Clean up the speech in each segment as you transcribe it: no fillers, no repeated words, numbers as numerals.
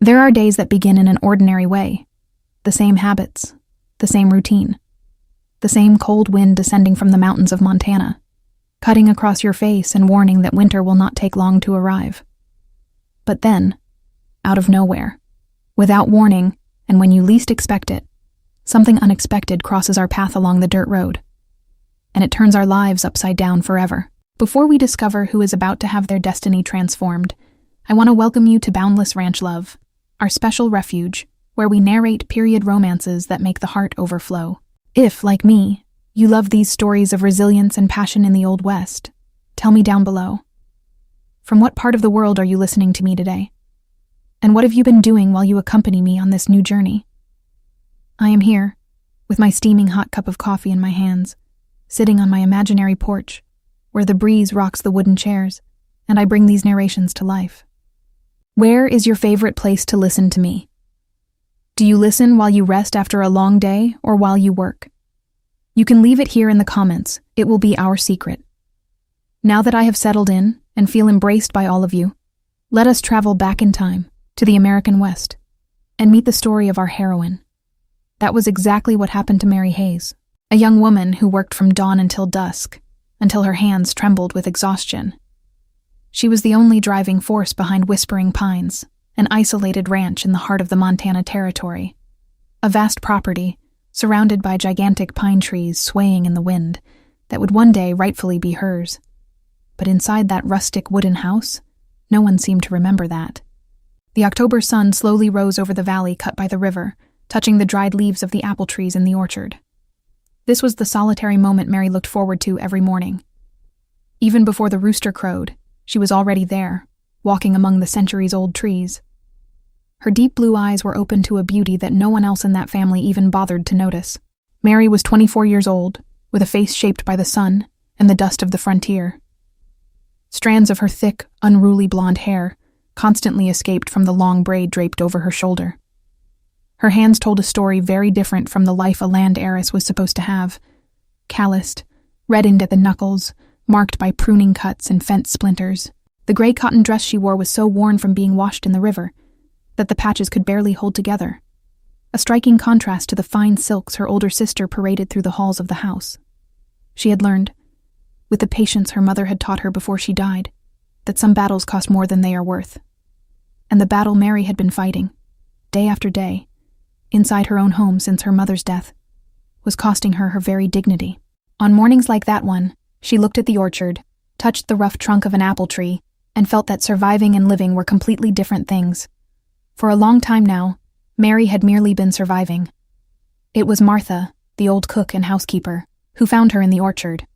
There are days that begin in an ordinary way. The same habits, the same routine, the same cold wind descending from the mountains of Montana, cutting across your face and warning that winter will not take long to arrive. But then, out of nowhere, without warning, and when you least expect it, something unexpected crosses our path along the dirt road, and it turns our lives upside down forever. Before we discover who is about to have their destiny transformed, I want to welcome you to Boundless Ranch Love, our special refuge, where we narrate period romances that make the heart overflow. If, like me, you love these stories of resilience and passion in the Old West, tell me down below. From what part of the world are you listening to me today? And what have you been doing while you accompany me on this new journey? I am here, with my steaming hot cup of coffee in my hands, sitting on my imaginary porch, where the breeze rocks the wooden chairs, and I bring these narrations to life. Where is your favorite place to listen to me? Do you listen while you rest after a long day or while you work? You can leave it here in the comments. It will be our secret. Now that I have settled in and feel embraced by all of you, let us travel back in time to the American West and meet the story of our heroine. That was exactly what happened to Mary Hayes, a young woman who worked from dawn until dusk, until her hands trembled with exhaustion. She was the only driving force behind Whispering Pines, an isolated ranch in the heart of the Montana Territory, a vast property surrounded by gigantic pine trees swaying in the wind that would one day rightfully be hers. But inside that rustic wooden house, no one seemed to remember that. The October sun slowly rose over the valley cut by the river, touching the dried leaves of the apple trees in the orchard. This was the solitary moment Mary looked forward to every morning. Even before the rooster crowed, she was already there, walking among the centuries-old trees. Her deep blue eyes were open to a beauty that no one else in that family even bothered to notice. Mary was 24 years old, with a face shaped by the sun and the dust of the frontier. Strands of her thick, unruly blonde hair constantly escaped from the long braid draped over her shoulder. Her hands told a story very different from the life a land heiress was supposed to have. Calloused, reddened at the knuckles, marked by pruning cuts and fence splinters. The gray cotton dress she wore was so worn from being washed in the river that the patches could barely hold together, a striking contrast to the fine silks her older sister paraded through the halls of the house. She had learned, with the patience her mother had taught her before she died, that some battles cost more than they are worth. And the battle Mary had been fighting, day after day, inside her own home since her mother's death, was costing her her very dignity. On mornings like that one, she looked at the orchard, touched the rough trunk of an apple tree, and felt that surviving and living were completely different things. For a long time now, Mary had merely been surviving. It was Martha, the old cook and housekeeper, who found her in the orchard.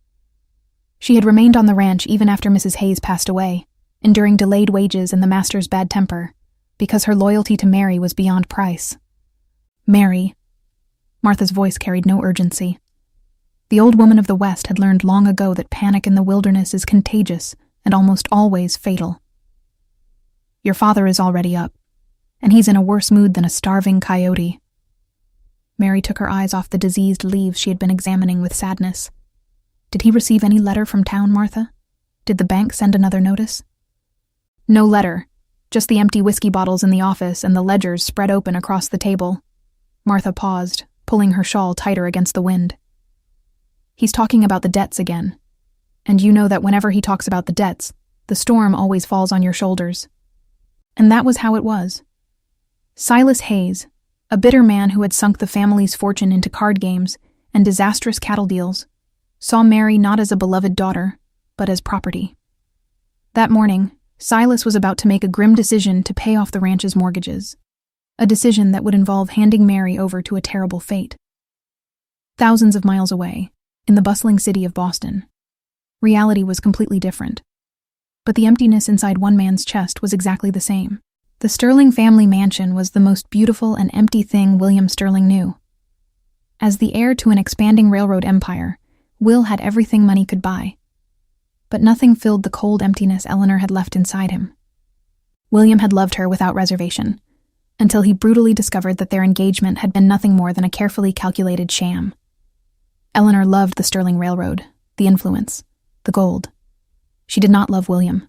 She had remained on the ranch even after Mrs. Hayes passed away, enduring delayed wages and the master's bad temper, because her loyalty to Mary was beyond price. Mary. Martha's voice carried no urgency. The old woman of the West had learned long ago that panic in the wilderness is contagious and almost always fatal. Your father is already up, and he's in a worse mood than a starving coyote. Mary took her eyes off the diseased leaves she had been examining with sadness. Did he receive any letter from town, Martha? Did the bank send another notice? No letter, just the empty whiskey bottles in the office and the ledgers spread open across the table. Martha paused, pulling her shawl tighter against the wind. He's talking about the debts again. And you know that whenever he talks about the debts, the storm always falls on your shoulders. And that was how it was. Silas Hayes, a bitter man who had sunk the family's fortune into card games and disastrous cattle deals, saw Mary not as a beloved daughter, but as property. That morning, Silas was about to make a grim decision to pay off the ranch's mortgages, a decision that would involve handing Mary over to a terrible fate. Thousands of miles away, in the bustling city of Boston, reality was completely different. But the emptiness inside one man's chest was exactly the same. The Sterling family mansion was the most beautiful and empty thing William Sterling knew. As the heir to an expanding railroad empire, Will had everything money could buy. But nothing filled the cold emptiness Eleanor had left inside him. William had loved her without reservation, until he brutally discovered that their engagement had been nothing more than a carefully calculated sham. Eleanor loved the Sterling Railroad, the influence, the gold. She did not love William.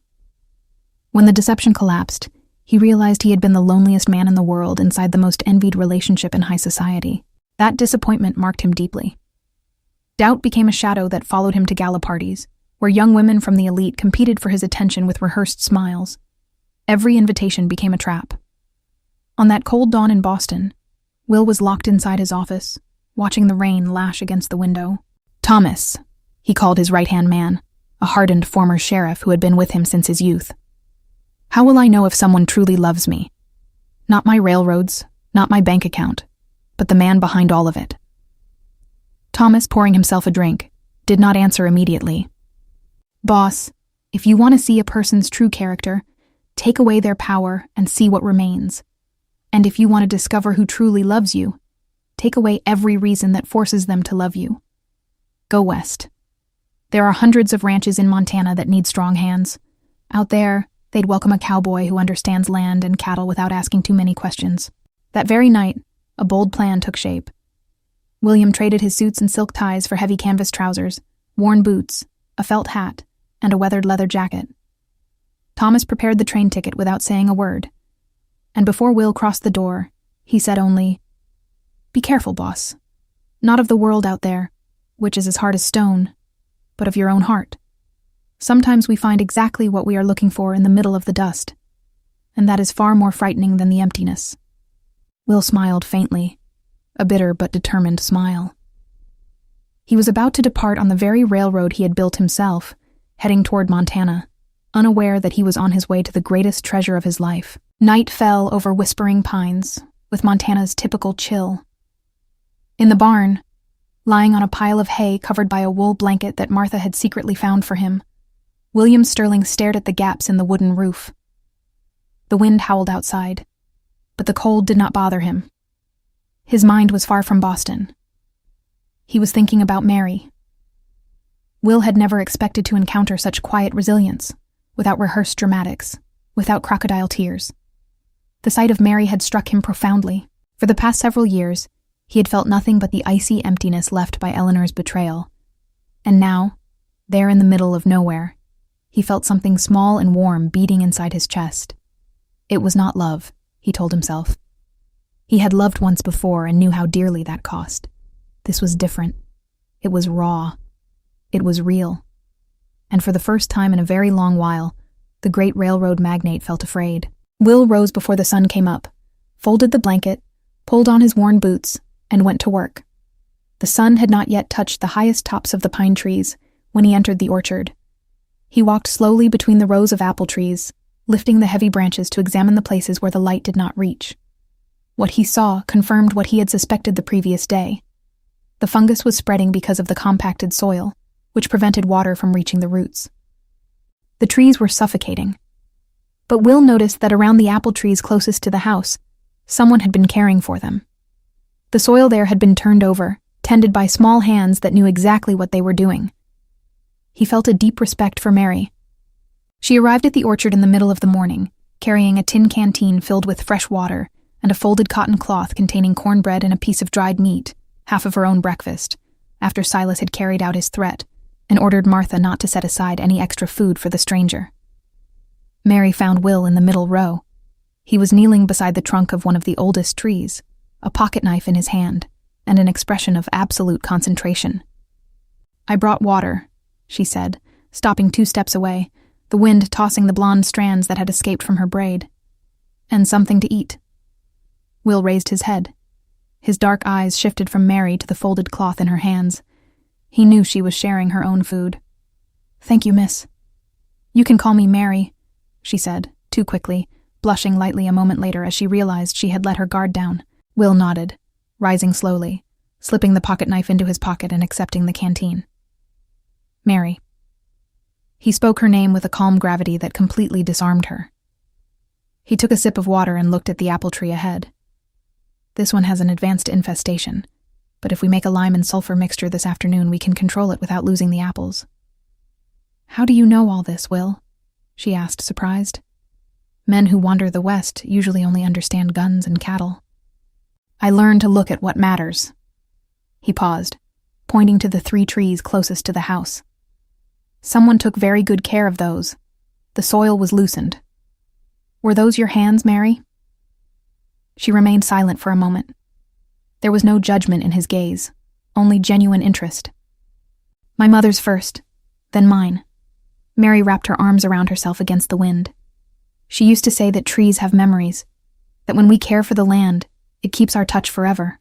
When the deception collapsed, He realized he had been the loneliest man in the world inside the most envied relationship in high society. That disappointment marked him deeply. Doubt became a shadow that followed him to gala parties, where young women from the elite competed for his attention with rehearsed smiles. Every invitation became a trap. On that cold dawn in Boston, Will was locked inside his office, watching the rain lash against the window. "Thomas," he called his right-hand man, a hardened former sheriff who had been with him since his youth. "How will I know if someone truly loves me? Not my railroads, not my bank account, but the man behind all of it." Thomas, pouring himself a drink, did not answer immediately. "Boss, if you want to see a person's true character, take away their power and see what remains. And if you want to discover who truly loves you, take away every reason that forces them to love you. Go west. There are hundreds of ranches in Montana that need strong hands. Out there, they'd welcome a cowboy who understands land and cattle without asking too many questions." That very night, a bold plan took shape. William traded his suits and silk ties for heavy canvas trousers, worn boots, a felt hat, and a weathered leather jacket. Thomas prepared the train ticket without saying a word, and before Will crossed the door, he said only, "Be careful, boss. Not of the world out there, which is as hard as stone, but of your own heart. Sometimes we find exactly what we are looking for in the middle of the dust, and that is far more frightening than the emptiness." Will smiled faintly, a bitter but determined smile. He was about to depart on the very railroad he had built himself, heading toward Montana, unaware that he was on his way to the greatest treasure of his life. Night fell over whispering pines, with Montana's typical chill. In the barn, lying on a pile of hay covered by a wool blanket that Martha had secretly found for him, William Sterling stared at the gaps in the wooden roof. The wind howled outside, but the cold did not bother him. His mind was far from Boston. He was thinking about Mary. Will had never expected to encounter such quiet resilience, without rehearsed dramatics, without crocodile tears. The sight of Mary had struck him profoundly. For the past several years, he had felt nothing but the icy emptiness left by Eleanor's betrayal. And now, there in the middle of nowhere, he felt something small and warm beating inside his chest. It was not love, he told himself. He had loved once before and knew how dearly that cost. This was different. It was raw. It was real. And for the first time in a very long while, the great railroad magnate felt afraid. Will rose before the sun came up, folded the blanket, pulled on his worn boots, and went to work. The sun had not yet touched the highest tops of the pine trees when he entered the orchard. He walked slowly between the rows of apple trees, lifting the heavy branches to examine the places where the light did not reach. What he saw confirmed what he had suspected the previous day. The fungus was spreading because of the compacted soil, which prevented water from reaching the roots. The trees were suffocating. But Will noticed that around the apple trees closest to the house, someone had been caring for them. The soil there had been turned over, tended by small hands that knew exactly what they were doing. He felt a deep respect for Mary. She arrived at the orchard in the middle of the morning, carrying a tin canteen filled with fresh water and a folded cotton cloth containing cornbread and a piece of dried meat, half of her own breakfast, after Silas had carried out his threat and ordered Martha not to set aside any extra food for the stranger. Mary found Will in the middle row. He was kneeling beside the trunk of one of the oldest trees, a pocket knife in his hand, and an expression of absolute concentration. "I brought water," she said, stopping 2 steps away, the wind tossing the blonde strands that had escaped from her braid. "And something to eat." Will raised his head. His dark eyes shifted from Mary to the folded cloth in her hands. He knew she was sharing her own food. "Thank you, miss." "You can call me Mary," she said, too quickly, blushing lightly a moment later as she realized she had let her guard down. Will nodded, rising slowly, slipping the pocket knife into his pocket and accepting the canteen. "Mary." He spoke her name with a calm gravity that completely disarmed her. He took a sip of water and looked at the apple tree ahead. "This one has an advanced infestation, but if we make a lime and sulfur mixture this afternoon, we can control it without losing the apples." "How do you know all this, Will?" she asked, surprised. Men who wander the West usually only understand guns and cattle. "I learned to look at what matters." He paused, pointing to the 3 trees closest to the house. "Someone took very good care of those. The soil was loosened." Were those your hands, Mary?" She remained silent for a moment. There was no judgment in his gaze, only genuine interest. "My mother's first, then mine." Mary wrapped her arms around herself against the wind. She used to say that trees have memories, that when we care for the land, it keeps our touch forever.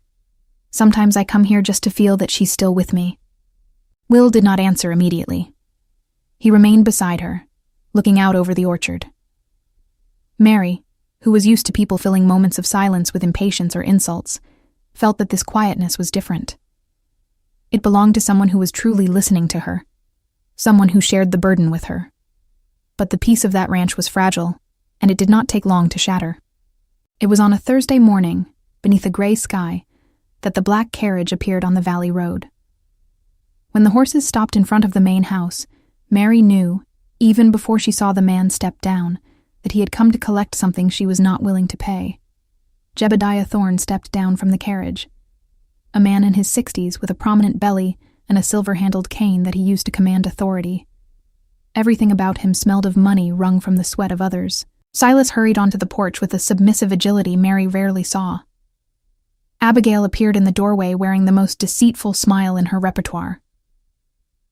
Sometimes I come here just to feel that she's still with me. Will did not answer immediately. He remained beside her, looking out over the orchard. Mary, who was used to people filling moments of silence with impatience or insults, felt that this quietness was different. It belonged to someone who was truly listening to her, someone who shared the burden with her. But the peace of that ranch was fragile, and it did not take long to shatter. It was on a Thursday morning, beneath a gray sky, that the black carriage appeared on the valley road. When the horses stopped in front of the main house, Mary knew, even before she saw the man step down, that he had come to collect something she was not willing to pay. Jebediah Thorne stepped down from the carriage, a man in his 60s with a prominent belly and a silver-handled cane that he used to command authority. Everything about him smelled of money wrung from the sweat of others. Silas hurried onto the porch with a submissive agility Mary rarely saw. Abigail appeared in the doorway wearing the most deceitful smile in her repertoire.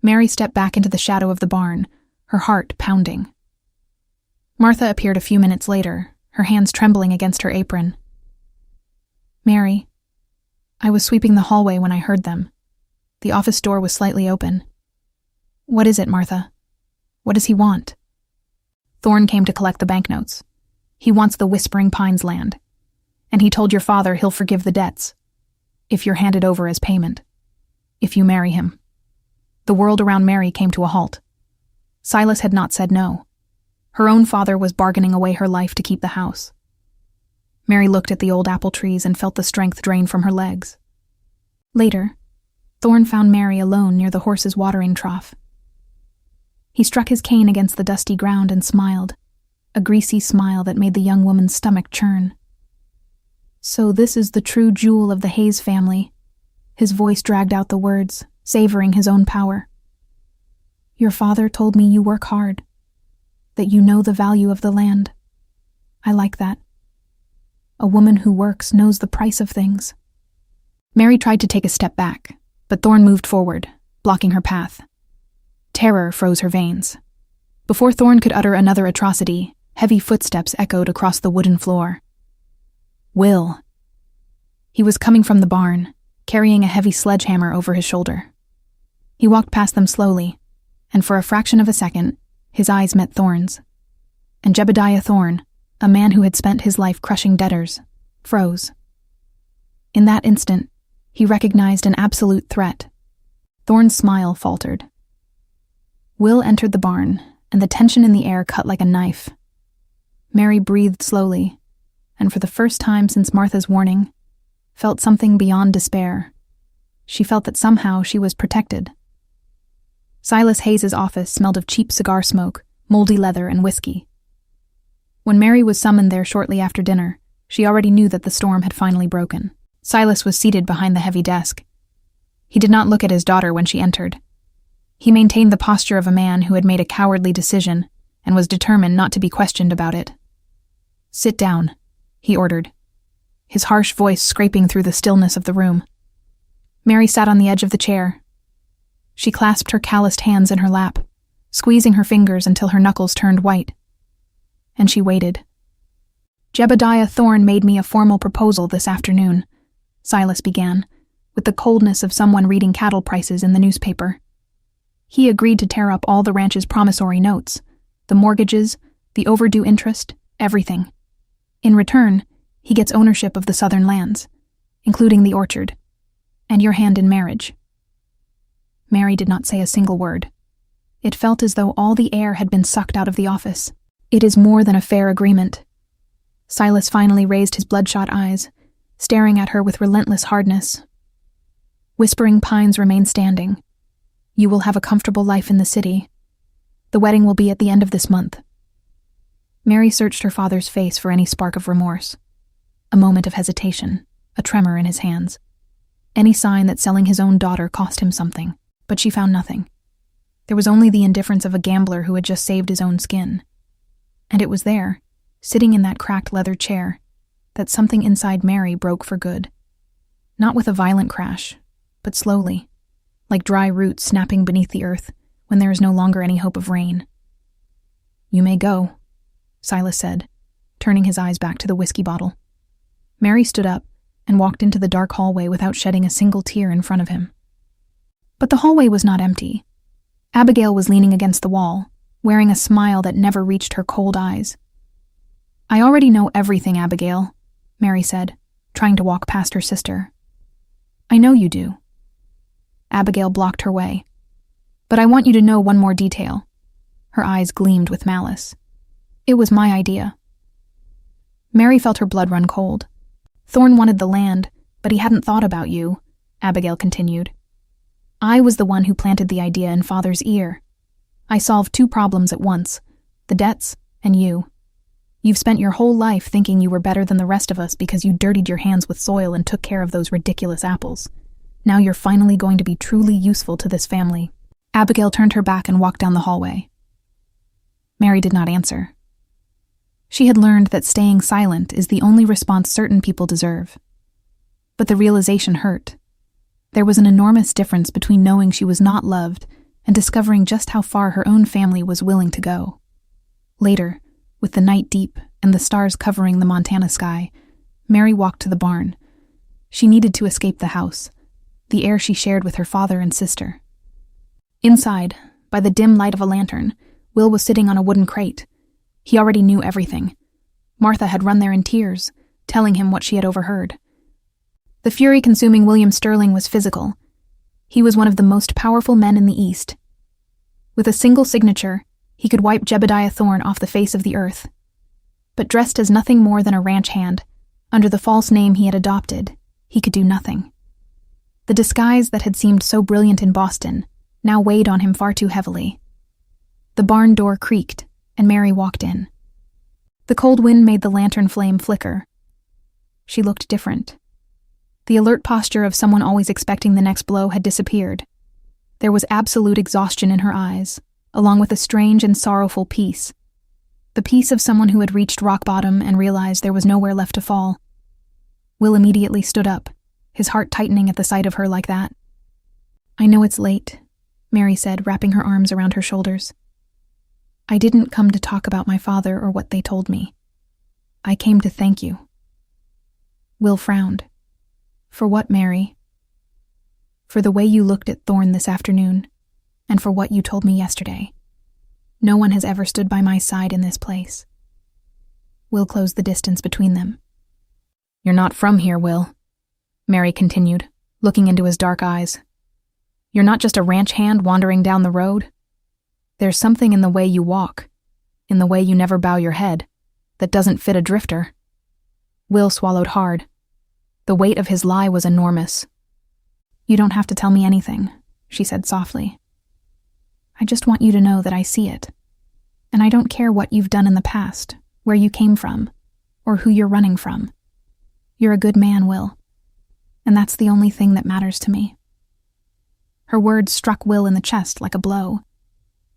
Mary stepped back into the shadow of the barn, her heart pounding. Martha appeared a few minutes later, her hands trembling against her apron. "Mary, I was sweeping the hallway when I heard them. The office door was slightly open." "What is it, Martha? What does he want?" "Thorne came to collect the banknotes. He wants the Whispering Pines land. And he told your father he'll forgive the debts, if you're handed over as payment, if you marry him." The world around Mary came to a halt. Silas had not said no. Her own father was bargaining away her life to keep the house. Mary looked at the old apple trees and felt the strength drain from her legs. Later, Thorne found Mary alone near the horse's watering trough. He struck his cane against the dusty ground and smiled, a greasy smile that made the young woman's stomach churn. "So this is the true jewel of the Hayes family." His voice dragged out the words, savoring his own power. "Your father told me you work hard, that you know the value of the land. I like that. A woman who works knows the price of things." Mary tried to take a step back, but Thorne moved forward, blocking her path. Terror froze her veins. Before Thorne could utter another atrocity, heavy footsteps echoed across the wooden floor. Will. He was coming from the barn, carrying a heavy sledgehammer over his shoulder. He walked past them slowly, and for a fraction of a second, his eyes met Thorne's. And Jebediah Thorne, a man who had spent his life crushing debtors, froze. In that instant, he recognized an absolute threat. Thorne's smile faltered. Will entered the barn, and the tension in the air cut like a knife. Mary breathed slowly, and for the first time since Martha's warning, felt something beyond despair. She felt that somehow she was protected. Silas Hayes' office smelled of cheap cigar smoke, moldy leather, and whiskey. When Mary was summoned there shortly after dinner, she already knew that the storm had finally broken. Silas was seated behind the heavy desk. He did not look at his daughter when she entered. He maintained the posture of a man who had made a cowardly decision and was determined not to be questioned about it. "Sit down," he ordered, his harsh voice scraping through the stillness of the room. Mary sat on the edge of the chair. She clasped her calloused hands in her lap, squeezing her fingers until her knuckles turned white. And she waited. "Jebediah Thorne made me a formal proposal this afternoon," Silas began, with the coldness of someone reading cattle prices in the newspaper. "He agreed to tear up all the ranch's promissory notes, the mortgages, the overdue interest, everything. In return, he gets ownership of the southern lands, including the orchard, and your hand in marriage." Mary did not say a single word. It felt as though all the air had been sucked out of the office. "It is more than a fair agreement." Silas finally raised his bloodshot eyes, staring at her with relentless hardness. "Whispering Pines remain standing. You will have a comfortable life in the city. The wedding will be at the end of this month." Mary searched her father's face for any spark of remorse. A moment of hesitation, a tremor in his hands. Any sign that selling his own daughter cost him something, but she found nothing. There was only the indifference of a gambler who had just saved his own skin. And it was there, sitting in that cracked leather chair, that something inside Mary broke for good. Not with a violent crash, but slowly, like dry roots snapping beneath the earth when there is no longer any hope of rain. "You may go," Silas said, turning his eyes back to the whiskey bottle. Mary stood up and walked into the dark hallway without shedding a single tear in front of him. But the hallway was not empty. Abigail was leaning against the wall, wearing a smile that never reached her cold eyes. "I already know everything, Abigail," Mary said, trying to walk past her sister. "I know you do." Abigail blocked her way. "But I want you to know one more detail." Her eyes gleamed with malice. "It was my idea." Mary felt her blood run cold. "Thorne wanted the land, but he hadn't thought about you," Abigail continued. "I was the one who planted the idea in Father's ear. I solved two problems at once, the debts and you. You've spent your whole life thinking you were better than the rest of us because you dirtied your hands with soil and took care of those ridiculous apples. Now you're finally going to be truly useful to this family." Abigail turned her back and walked down the hallway. Mary did not answer. She had learned that staying silent is the only response certain people deserve. But the realization hurt. There was an enormous difference between knowing she was not loved and discovering just how far her own family was willing to go. Later, with the night deep and the stars covering the Montana sky, Mary walked to the barn. She needed to escape the house, the air she shared with her father and sister. Inside, by the dim light of a lantern, Will was sitting on a wooden crate. He already knew everything. Martha had run there in tears, telling him what she had overheard. The fury consuming William Sterling was physical. He was one of the most powerful men in the East. With a single signature, he could wipe Jebediah Thorne off the face of the earth. But dressed as nothing more than a ranch hand, under the false name he had adopted, he could do nothing. The disguise that had seemed so brilliant in Boston now weighed on him far too heavily. The barn door creaked, and Mary walked in. The cold wind made the lantern flame flicker. She looked different. The alert posture of someone always expecting the next blow had disappeared. There was absolute exhaustion in her eyes, along with a strange and sorrowful peace. The peace of someone who had reached rock bottom and realized there was nowhere left to fall. Will immediately stood up, his heart tightening at the sight of her like that. "I know it's late," Mary said, wrapping her arms around her shoulders. "I didn't come to talk about my father or what they told me. I came to thank you." Will frowned. "For what, Mary?" "For the way you looked at Thorne this afternoon, and for what you told me yesterday. No one has ever stood by my side in this place." Will closed the distance between them. "You're not from here, Will," Mary continued, looking into his dark eyes. "You're not just a ranch hand wandering down the road. There's something in the way you walk, in the way you never bow your head, that doesn't fit a drifter." Will swallowed hard. The weight of his lie was enormous. "You don't have to tell me anything," she said softly. "I just want you to know that I see it. And I don't care what you've done in the past, where you came from, or who you're running from. You're a good man, Will. And that's the only thing that matters to me." Her words struck Will in the chest like a blow.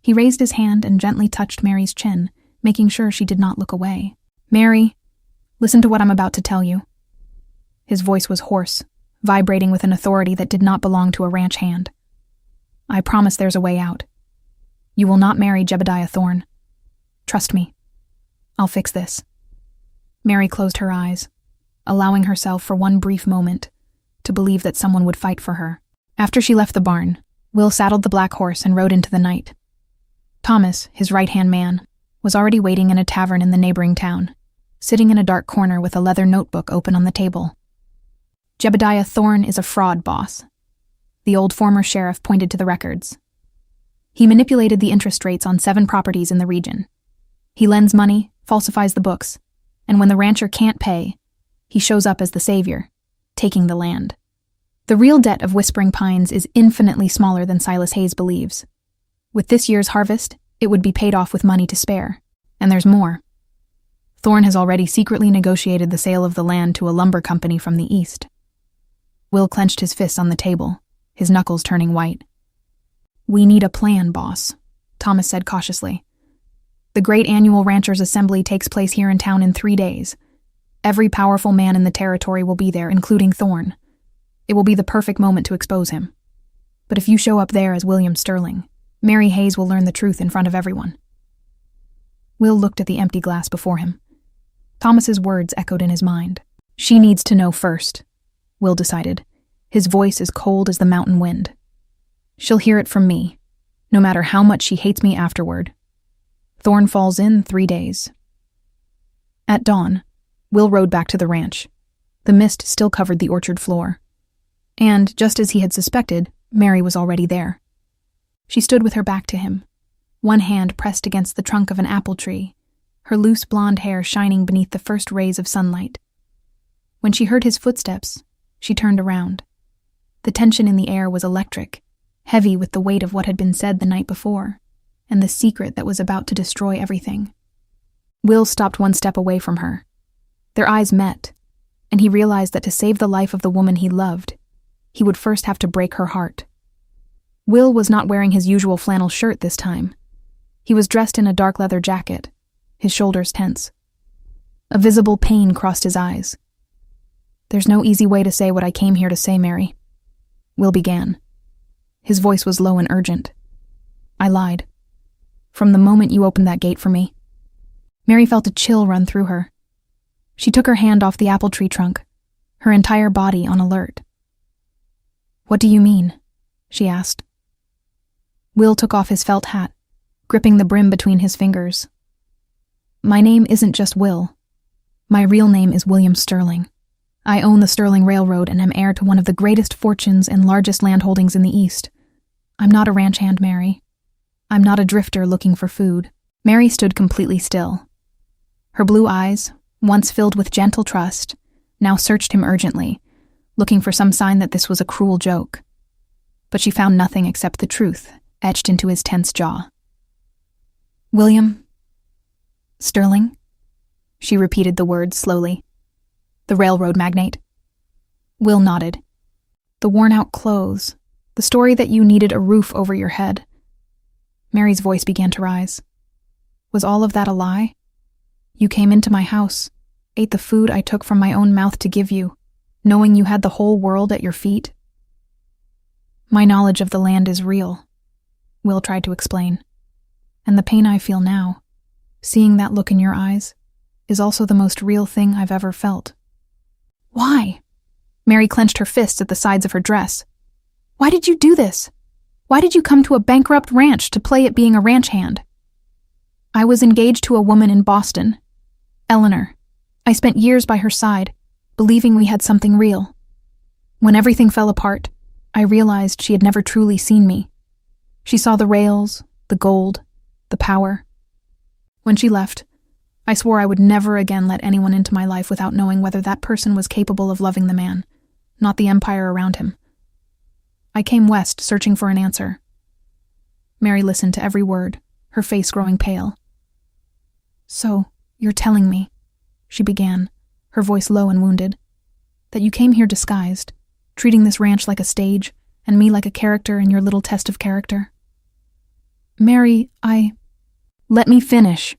He raised his hand and gently touched Mary's chin, making sure she did not look away. "Mary, listen to what I'm about to tell you." His voice was hoarse, vibrating with an authority that did not belong to a ranch hand. "I promise there's a way out. You will not marry Jebediah Thorne. Trust me. I'll fix this." Mary closed her eyes, allowing herself for one brief moment to believe that someone would fight for her. After she left the barn, Will saddled the black horse and rode into the night. Thomas, his right-hand man, was already waiting in a tavern in the neighboring town, sitting in a dark corner with a leather notebook open on the table. "Jebediah Thorne is a fraud, boss." The old former sheriff pointed to the records. "He manipulated the interest rates on 7 properties in the region. He lends money, falsifies the books, and when the rancher can't pay, he shows up as the savior, taking the land. The real debt of Whispering Pines is infinitely smaller than Silas Hayes believes. With this year's harvest, it would be paid off with money to spare. And there's more. Thorne has already secretly negotiated the sale of the land to a lumber company from the east." Will clenched his fists on the table, his knuckles turning white. "We need a plan, boss," Thomas said cautiously. The great annual Ranchers' Assembly takes place here in town in 3 days. Every powerful man in the territory will be there, including Thorne. It will be the perfect moment to expose him. But if you show up there as William Sterling, Mary Hayes will learn the truth in front of everyone." Will looked at the empty glass before him. Thomas's words echoed in his mind. "She needs to know first," Will decided, his voice as cold as the mountain wind. "She'll hear it from me, no matter how much she hates me afterward. Thorne falls in 3 days." At dawn, Will rode back to the ranch. The mist still covered the orchard floor. And, just as he had suspected, Mary was already there. She stood with her back to him, one hand pressed against the trunk of an apple tree, her loose blonde hair shining beneath the first rays of sunlight. When she heard his footsteps, she turned around. The tension in the air was electric, heavy with the weight of what had been said the night before, and the secret that was about to destroy everything. Will stopped one step away from her. Their eyes met, and he realized that to save the life of the woman he loved, he would first have to break her heart. Will was not wearing his usual flannel shirt this time. He was dressed in a dark leather jacket, his shoulders tense. A visible pain crossed his eyes. "There's no easy way to say what I came here to say, Mary," Will began. His voice was low and urgent. "I lied. From the moment you opened that gate for me." Mary felt a chill run through her. She took her hand off the apple tree trunk, her entire body on alert. "What do you mean?" she asked. Will took off his felt hat, gripping the brim between his fingers. "My name isn't just Will. My real name is William Sterling. I own the Sterling Railroad and am heir to one of the greatest fortunes and largest landholdings in the East. I'm not a ranch hand, Mary. I'm not a drifter looking for food." Mary stood completely still. Her blue eyes, once filled with gentle trust, now searched him urgently, looking for some sign that this was a cruel joke. But she found nothing except the truth etched into his tense jaw. "William Sterling?" She repeated the words slowly. "The railroad magnate?" Will nodded. "The worn-out clothes, the story that you needed a roof over your head." Mary's voice began to rise. "Was all of that a lie? You came into my house, ate the food I took from my own mouth to give you, knowing you had the whole world at your feet?" "My knowledge of the land is real," Will tried to explain. "And the pain I feel now, seeing that look in your eyes, is also the most real thing I've ever felt." "Why?" Mary clenched her fists at the sides of her dress. "Why did you do this? Why did you come to a bankrupt ranch to play at being a ranch hand?" "I was engaged to a woman in Boston, Eleanor. I spent years by her side, believing we had something real. When everything fell apart, I realized she had never truly seen me. She saw the rails, the gold, the power. When she left, I swore I would never again let anyone into my life without knowing whether that person was capable of loving the man, not the empire around him. I came west searching for an answer." Mary listened to every word, her face growing pale. "So, you're telling me," she began, her voice low and wounded, "that you came here disguised, treating this ranch like a stage, and me like a character in your little test of character?" "Mary, Let me finish."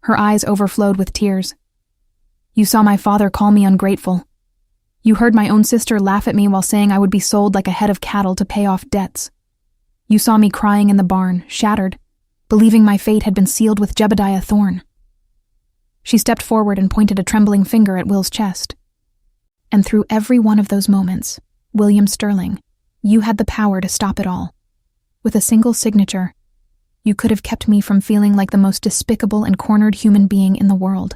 Her eyes overflowed with tears. "You saw my father call me ungrateful. You heard my own sister laugh at me while saying I would be sold like a head of cattle to pay off debts. You saw me crying in the barn, shattered, believing my fate had been sealed with Jebediah Thorne." She stepped forward and pointed a trembling finger at Will's chest. "And through every one of those moments, William Sterling, you had the power to stop it all. With a single signature, you could have kept me from feeling like the most despicable and cornered human being in the world.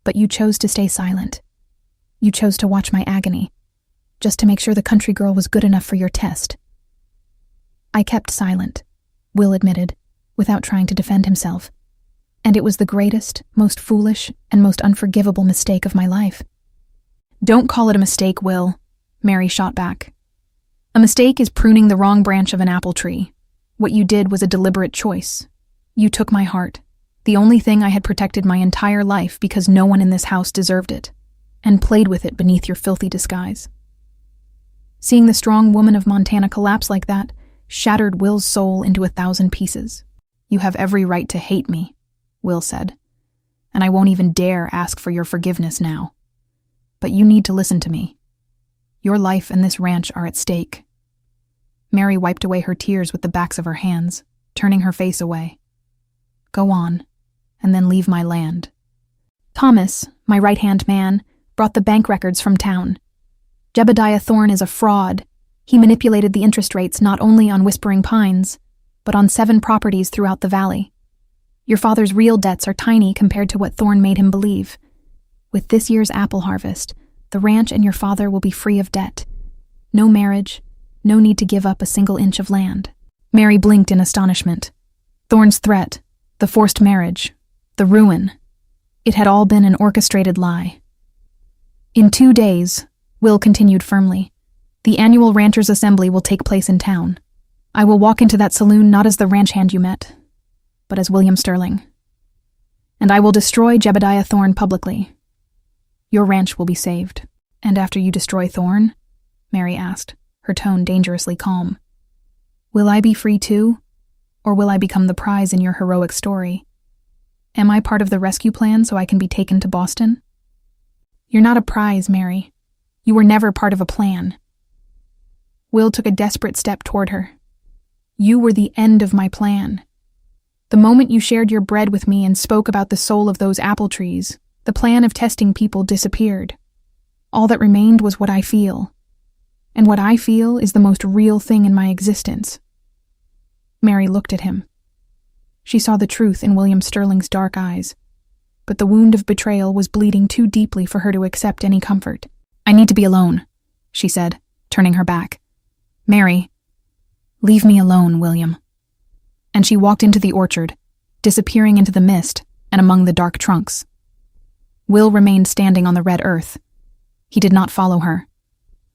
But you chose to stay silent. You chose to watch my agony, just to make sure the country girl was good enough for your test." "I kept silent," Will admitted, without trying to defend himself. "And it was the greatest, most foolish, and most unforgivable mistake of my life." "Don't call it a mistake, Will," Mary shot back. "A mistake is pruning the wrong branch of an apple tree. What you did was a deliberate choice. You took my heart, the only thing I had protected my entire life because no one in this house deserved it, and played with it beneath your filthy disguise. Seeing the strong woman of Montana collapse like that shattered Will's soul into 1,000 pieces. You have every right to hate me, Will said, "and I won't even dare ask for your forgiveness now. But you need to listen to me. Your life and this ranch are at stake." Mary wiped away her tears with the backs of her hands, turning her face away. "Go on, and then leave my land." Thomas, my right-hand man, brought the bank records from town. Jebediah Thorne is a fraud. He manipulated the interest rates not only on Whispering Pines, but on 7 properties throughout the valley. Your father's real debts are tiny compared to what Thorne made him believe. With this year's apple harvest, the ranch and your father will be free of debt. No marriage, no need to give up a single inch of land. Mary blinked in astonishment. Thorne's threat, the forced marriage, the ruin. It had all been an orchestrated lie. "In 2 days," Will continued firmly, "the annual Ranchers' Assembly will take place in town. I will walk into that saloon not as the ranch hand you met, but as William Sterling. And I will destroy Jebediah Thorne publicly. Your ranch will be saved." "And after you destroy Thorne?" Mary asked, her tone dangerously calm. "Will I be free too? Or will I become the prize in your heroic story? Am I part of the rescue plan so I can be taken to Boston?" "You're not a prize, Mary. You were never part of a plan." Will took a desperate step toward her. "You were the end of my plan. The moment you shared your bread with me and spoke about the soul of those apple trees, the plan of testing people disappeared. All that remained was what I feel. And what I feel is the most real thing in my existence." Mary looked at him. She saw the truth in William Sterling's dark eyes, but the wound of betrayal was bleeding too deeply for her to accept any comfort. "I need to be alone," she said, turning her back. "Mary, leave me alone, William." And she walked into the orchard, disappearing into the mist and among the dark trunks. Will remained standing on the red earth. He did not follow her.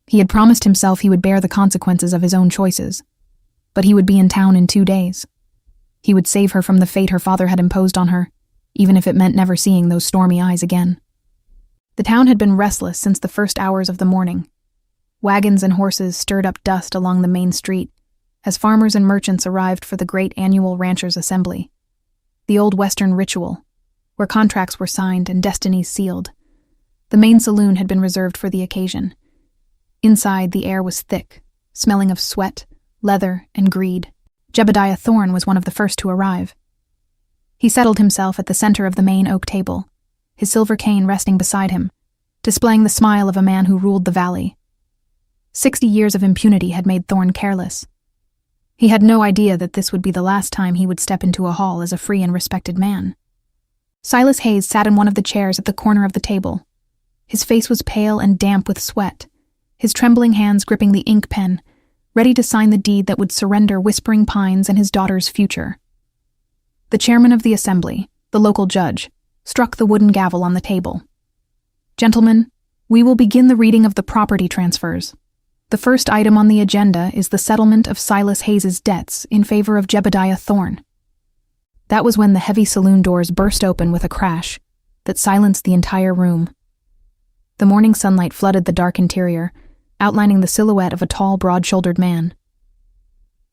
He had promised himself he would bear the consequences of his own choices, but he would be in town in 2 days. He would save her from the fate her father had imposed on her, even if it meant never seeing those stormy eyes again. The town had been restless since the first hours of the morning. Wagons and horses stirred up dust along the main street as farmers and merchants arrived for the great annual Ranchers' Assembly, the old Western ritual, where contracts were signed and destinies sealed. The main saloon had been reserved for the occasion. Inside, the air was thick, smelling of sweat, leather, and greed. Jebediah Thorne was one of the first to arrive. He settled himself at the center of the main oak table, his silver cane resting beside him, displaying the smile of a man who ruled the valley. 60 years of impunity had made Thorne careless. He had no idea that this would be the last time he would step into a hall as a free and respected man. Silas Hayes sat in one of the chairs at the corner of the table. His face was pale and damp with sweat, his trembling hands gripping the ink pen, ready to sign the deed that would surrender Whispering Pines and his daughter's future. The chairman of the assembly, the local judge, struck the wooden gavel on the table. "Gentlemen, we will begin the reading of the property transfers. The first item on the agenda is the settlement of Silas Hayes's debts in favor of Jebediah Thorne." That was when the heavy saloon doors burst open with a crash that silenced the entire room. The morning sunlight flooded the dark interior, outlining the silhouette of a tall, broad-shouldered man.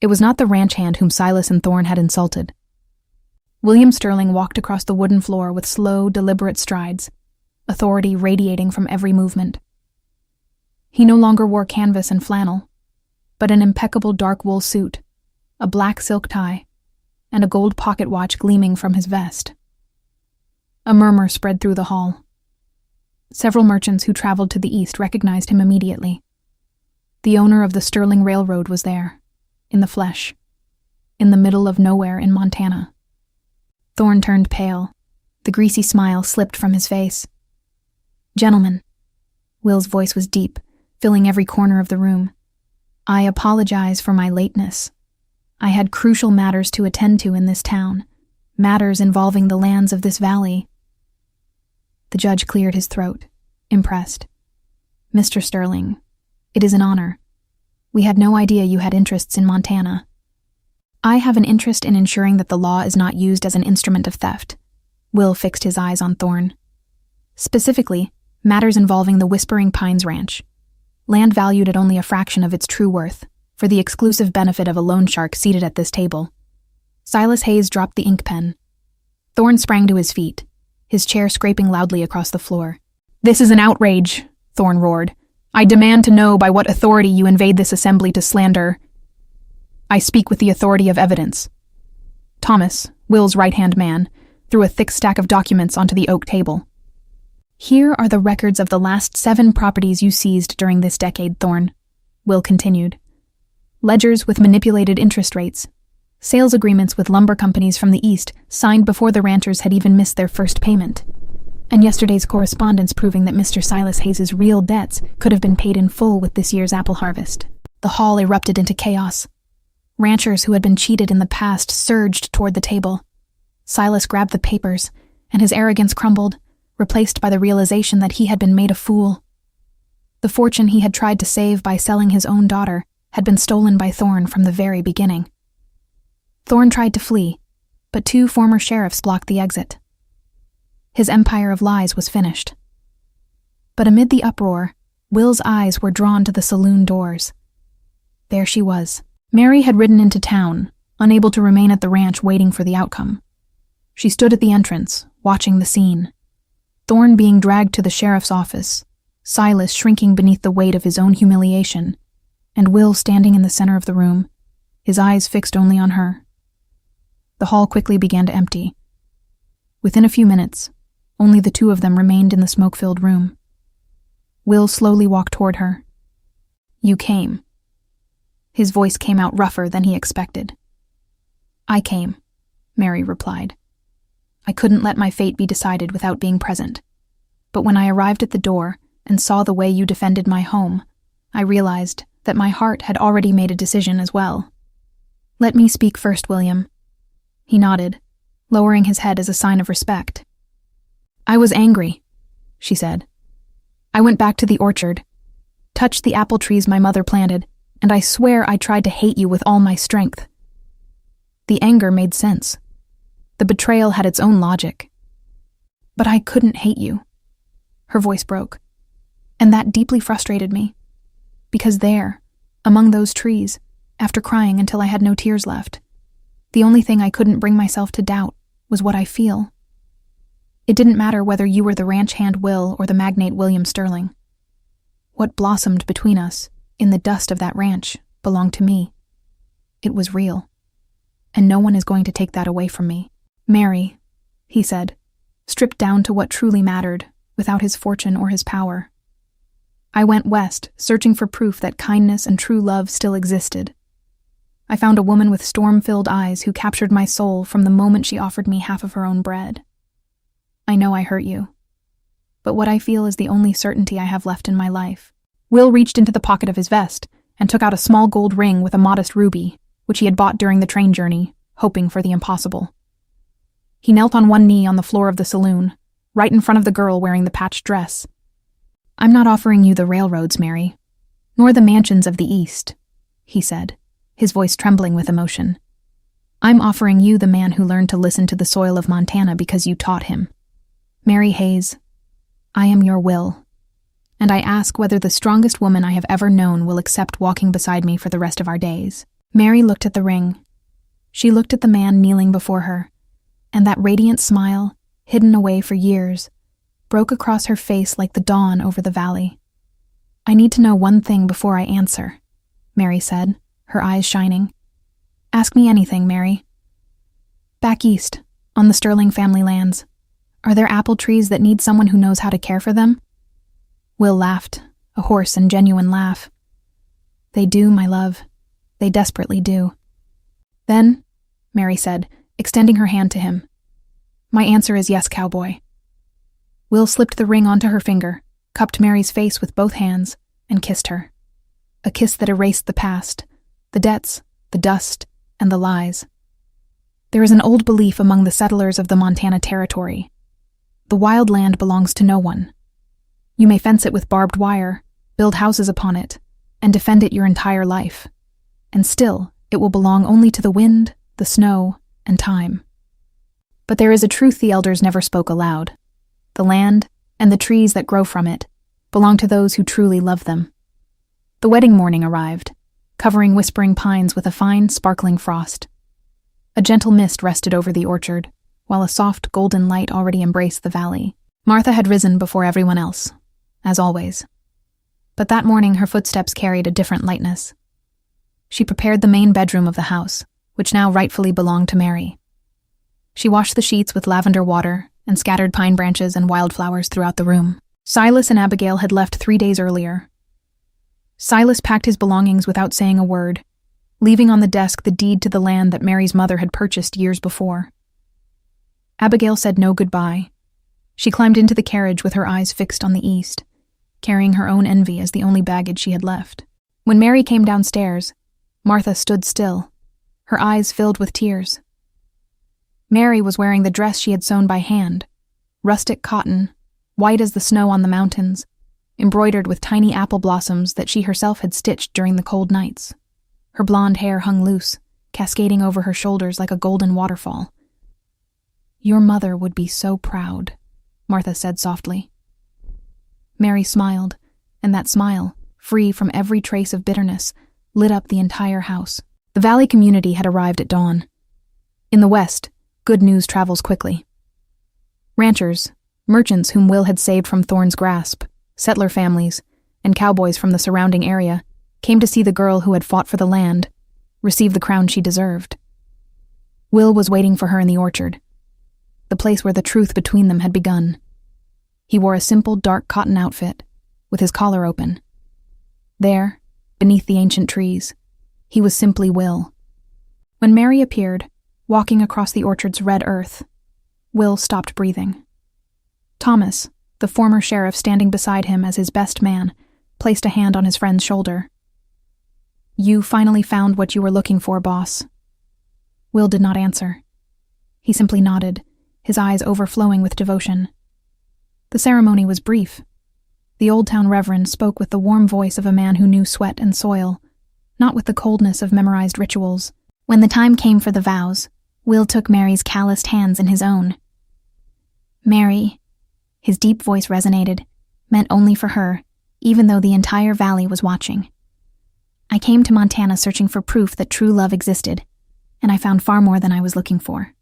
It was not the ranch hand whom Silas and Thorne had insulted. William Sterling walked across the wooden floor with slow, deliberate strides, authority radiating from every movement. He no longer wore canvas and flannel, but an impeccable dark wool suit, a black silk tie, and a gold pocket watch gleaming from his vest. A murmur spread through the hall. Several merchants who traveled to the east recognized him immediately. The owner of the Sterling Railroad was there, in the flesh, in the middle of nowhere in Montana. Thorne turned pale. The greasy smile slipped from his face. "Gentlemen," Will's voice was deep, filling every corner of the room, "I apologize for my lateness. I had crucial matters to attend to in this town, matters involving the lands of this valley." The judge cleared his throat, impressed. "Mr. Sterling, it is an honor. We had no idea you had interests in Montana. I have an interest in ensuring that the law is not used as an instrument of theft." Will fixed his eyes on Thorne. "Specifically, matters involving the Whispering Pines Ranch. Land valued at only a fraction of its true worth, for the exclusive benefit of a loan shark seated at this table." Silas Hayes dropped the ink pen. Thorne sprang to his feet, his chair scraping loudly across the floor. "This is an outrage," Thorne roared. "I demand to know by what authority you invade this assembly to slander." "I speak with the authority of evidence." Thomas, Will's right-hand man, threw a thick stack of documents onto the oak table. "Here are the records of the last 7 properties you seized during this decade, Thorne," Will continued. "Ledgers with manipulated interest rates, sales agreements with lumber companies from the east signed before the ranchers had even missed their first payment, and yesterday's correspondence proving that Mr. Silas Hayes' real debts could have been paid in full with this year's apple harvest." The hall erupted into chaos. Ranchers who had been cheated in the past surged toward the table. Silas grabbed the papers, and his arrogance crumbled, replaced by the realization that he had been made a fool. The fortune he had tried to save by selling his own daughter had been stolen by Thorne from the very beginning. Thorne tried to flee, but 2 former sheriffs blocked the exit. His empire of lies was finished. But amid the uproar, Will's eyes were drawn to the saloon doors. There she was. Mary had ridden into town, unable to remain at the ranch waiting for the outcome. She stood at the entrance, watching the scene. Thorne being dragged to the sheriff's office, Silas shrinking beneath the weight of his own humiliation, and Will standing in the center of the room, his eyes fixed only on her. The hall quickly began to empty. Within a few minutes, only the 2 of them remained in the smoke-filled room. Will slowly walked toward her. "You came." His voice came out rougher than he expected. "I came," Mary replied. "I couldn't let my fate be decided without being present. But when I arrived at the door and saw the way you defended my home, I realized that my heart had already made a decision as well." "Let me speak first, William." He nodded, lowering his head as a sign of respect. "I was angry," she said. "I went back to the orchard, touched the apple trees my mother planted, and I swear I tried to hate you with all my strength." The anger made sense. The betrayal had its own logic. "But I couldn't hate you." Her voice broke. "And that deeply frustrated me. Because there, among those trees, after crying until I had no tears left, the only thing I couldn't bring myself to doubt was what I feel. It didn't matter whether you were the ranch hand Will or the magnate William Sterling. What blossomed between us, in the dust of that ranch, belonged to me. It was real. And no one is going to take that away from me." "Mary," he said, stripped down to what truly mattered, without his fortune or his power. "I went west, searching for proof that kindness and true love still existed. I found a woman with storm-filled eyes who captured my soul from the moment she offered me half of her own bread. I know I hurt you, but what I feel is the only certainty I have left in my life." Will reached into the pocket of his vest and took out a small gold ring with a modest ruby, which he had bought during the train journey, hoping for the impossible. He knelt on one knee on the floor of the saloon, right in front of the girl wearing the patched dress. "I'm not offering you the railroads, Mary, nor the mansions of the East," he said, his voice trembling with emotion. "I'm offering you the man who learned to listen to the soil of Montana because you taught him. Mary Hayes, I am your Will, and I ask whether the strongest woman I have ever known will accept walking beside me for the rest of our days." Mary looked at the ring. She looked at the man kneeling before her, and that radiant smile, hidden away for years, broke across her face like the dawn over the valley. "I need to know one thing before I answer," Mary said, her eyes shining. "Ask me anything, Mary." "Back east, on the Sterling family lands, are there apple trees that need someone who knows how to care for them?" Will laughed, a hoarse and genuine laugh. "They do, my love. They desperately do." "Then," Mary said, extending her hand to him, "my answer is yes, cowboy." Will slipped the ring onto her finger, cupped Mary's face with both hands, and kissed her. A kiss that erased the past, the debts, the dust, and the lies. There is an old belief among the settlers of the Montana Territory. The wild land belongs to no one. You may fence it with barbed wire, build houses upon it, and defend it your entire life. And still, it will belong only to the wind, the snow, and time. But there is a truth the elders never spoke aloud. The land, and the trees that grow from it, belong to those who truly love them. The wedding morning arrived, covering whispering pines with a fine, sparkling frost. A gentle mist rested over the orchard, while a soft golden light already embraced the valley. Martha had risen before everyone else, as always. But that morning her footsteps carried a different lightness. She prepared the main bedroom of the house, which now rightfully belonged to Mary. She washed the sheets with lavender water and scattered pine branches and wildflowers throughout the room. Silas and Abigail had left 3 days earlier. Silas packed his belongings without saying a word, leaving on the desk the deed to the land that Mary's mother had purchased years before. Abigail said no goodbye. She climbed into the carriage with her eyes fixed on the east, carrying her own envy as the only baggage she had left. When Mary came downstairs, Martha stood still, her eyes filled with tears. Mary was wearing the dress she had sewn by hand, rustic cotton, white as the snow on the mountains, embroidered with tiny apple blossoms that she herself had stitched during the cold nights. Her blonde hair hung loose, cascading over her shoulders like a golden waterfall. "Your mother would be so proud," Martha said softly. Mary smiled, and that smile, free from every trace of bitterness, lit up the entire house. The valley community had arrived at dawn. In the west, good news travels quickly. Ranchers, merchants whom Will had saved from Thorne's grasp, settler families, and cowboys from the surrounding area came to see the girl who had fought for the land receive the crown she deserved. Will was waiting for her in the orchard, the place where the truth between them had begun. He wore a simple dark cotton outfit, with his collar open. There, beneath the ancient trees, he was simply Will. When Mary appeared, walking across the orchard's red earth, Will stopped breathing. Thomas, the former sheriff standing beside him as his best man, placed a hand on his friend's shoulder. "You finally found what you were looking for, boss." Will did not answer. He simply nodded, his eyes overflowing with devotion. The ceremony was brief. The Old Town Reverend spoke with the warm voice of a man who knew sweat and soil, not with the coldness of memorized rituals. When the time came for the vows, Will took Mary's calloused hands in his own. "Mary," his deep voice resonated, meant only for her, even though the entire valley was watching. "I came to Montana searching for proof that true love existed, and I found far more than I was looking for.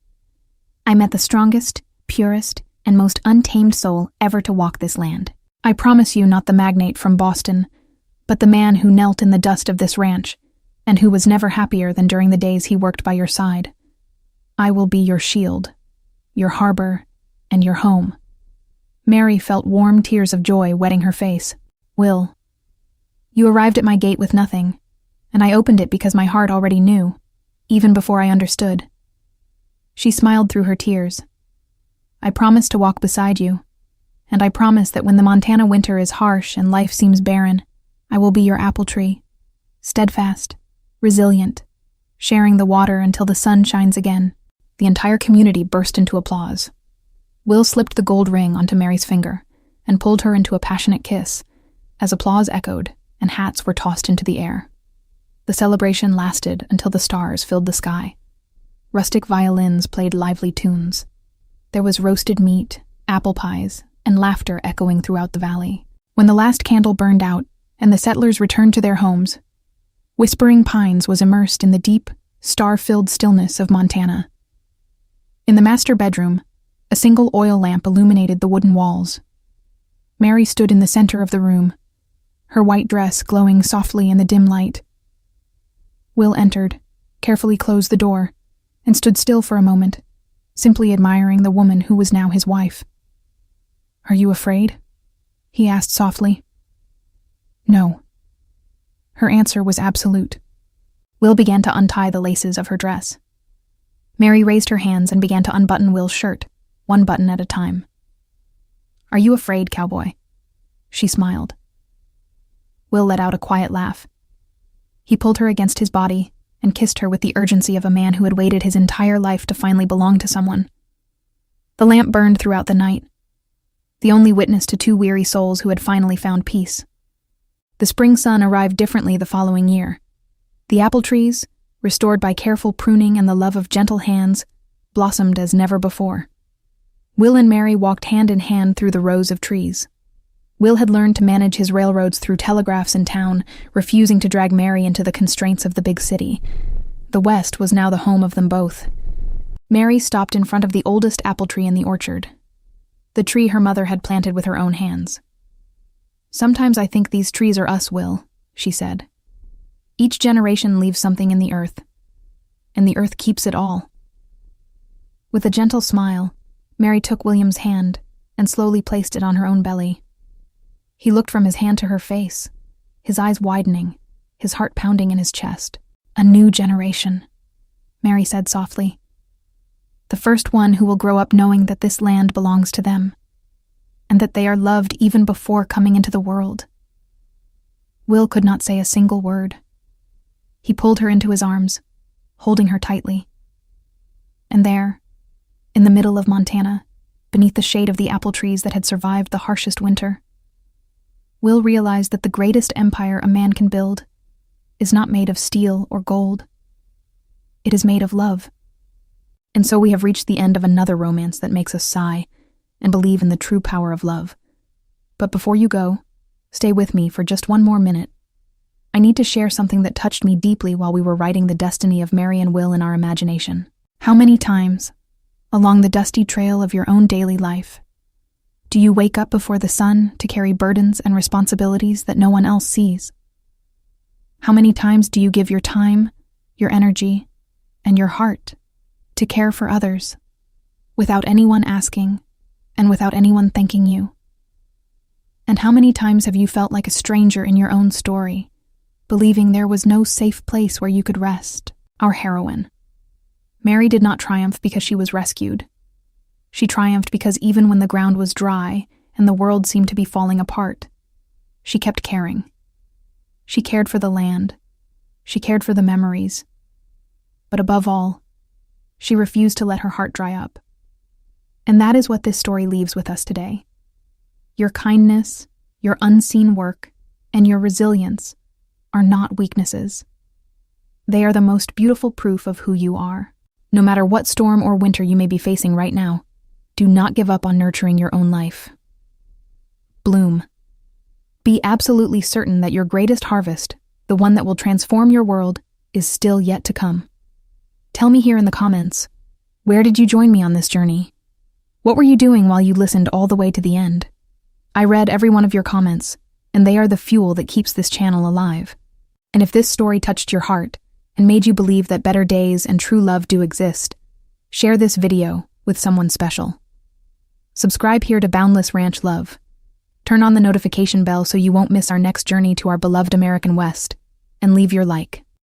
I met the strongest, purest, and most untamed soul ever to walk this land. I promise you not the magnate from Boston, but the man who knelt in the dust of this ranch, and who was never happier than during the days he worked by your side. I will be your shield, your harbor, and your home." Mary felt warm tears of joy wetting her face. "Will, you arrived at my gate with nothing, and I opened it because my heart already knew, even before I understood." She smiled through her tears. "I promise to walk beside you, and I promise that when the Montana winter is harsh and life seems barren, I will be your apple tree, steadfast, resilient, sharing the water until the sun shines again." The entire community burst into applause. Will slipped the gold ring onto Mary's finger and pulled her into a passionate kiss, as applause echoed and hats were tossed into the air. The celebration lasted until the stars filled the sky. Rustic violins played lively tunes. There was roasted meat, apple pies, and laughter echoing throughout the valley. When the last candle burned out and the settlers returned to their homes, Whispering Pines was immersed in the deep, star-filled stillness of Montana. In the master bedroom, a single oil lamp illuminated the wooden walls. Mary stood in the center of the room, her white dress glowing softly in the dim light. Will entered, carefully closed the door, and stood still for a moment, simply admiring the woman who was now his wife. "Are you afraid?" he asked softly. "No." Her answer was absolute. Will began to untie the laces of her dress. Mary raised her hands and began to unbutton Will's shirt, one button at a time. "Are you afraid, cowboy?" She smiled. Will let out a quiet laugh. He pulled her against his body and kissed her with the urgency of a man who had waited his entire life to finally belong to someone. The lamp burned throughout the night, the only witness to two weary souls who had finally found peace. The spring sun arrived differently the following year. The apple trees, restored by careful pruning and the love of gentle hands, blossomed as never before. Will and Mary walked hand in hand through the rows of trees. Will had learned to manage his railroads through telegraphs in town, refusing to drag Mary into the constraints of the big city. The West was now the home of them both. Mary stopped in front of the oldest apple tree in the orchard, the tree her mother had planted with her own hands. "Sometimes I think these trees are us, Will," she said. "Each generation leaves something in the earth, and the earth keeps it all." With a gentle smile, Mary took William's hand and slowly placed it on her own belly. He looked from his hand to her face, his eyes widening, his heart pounding in his chest. "A new generation," Mary said softly. "The first one who will grow up knowing that this land belongs to them, and that they are loved even before coming into the world." Will could not say a single word. He pulled her into his arms, holding her tightly. And there, in the middle of Montana, beneath the shade of the apple trees that had survived the harshest winter, Will realized that the greatest empire a man can build is not made of steel or gold. It is made of love. And so we have reached the end of another romance that makes us sigh and believe in the true power of love. But before you go, stay with me for just one more minute. I need to share something that touched me deeply while we were writing the destiny of Mary and Will in our imagination. How many times, along the dusty trail of your own daily life, do you wake up before the sun to carry burdens and responsibilities that no one else sees? How many times do you give your time, your energy, and your heart to care for others, without anyone asking and without anyone thanking you? And how many times have you felt like a stranger in your own story, believing there was no safe place where you could rest? Our heroine, Mary, did not triumph because she was rescued. She triumphed because even when the ground was dry and the world seemed to be falling apart, she kept caring. She cared for the land. She cared for the memories. But above all, she refused to let her heart dry up. And that is what this story leaves with us today. Your kindness, your unseen work, and your resilience are not weaknesses. They are the most beautiful proof of who you are. No matter what storm or winter you may be facing right now, do not give up on nurturing your own life. Bloom. Be absolutely certain that your greatest harvest, the one that will transform your world, is still yet to come. Tell me here in the comments, where did you join me on this journey? What were you doing while you listened all the way to the end? I read every one of your comments, and they are the fuel that keeps this channel alive. And if this story touched your heart and made you believe that better days and true love do exist, share this video with someone special. Subscribe here to Boundless Ranch Love. Turn on the notification bell so you won't miss our next journey to our beloved American West, and leave your like.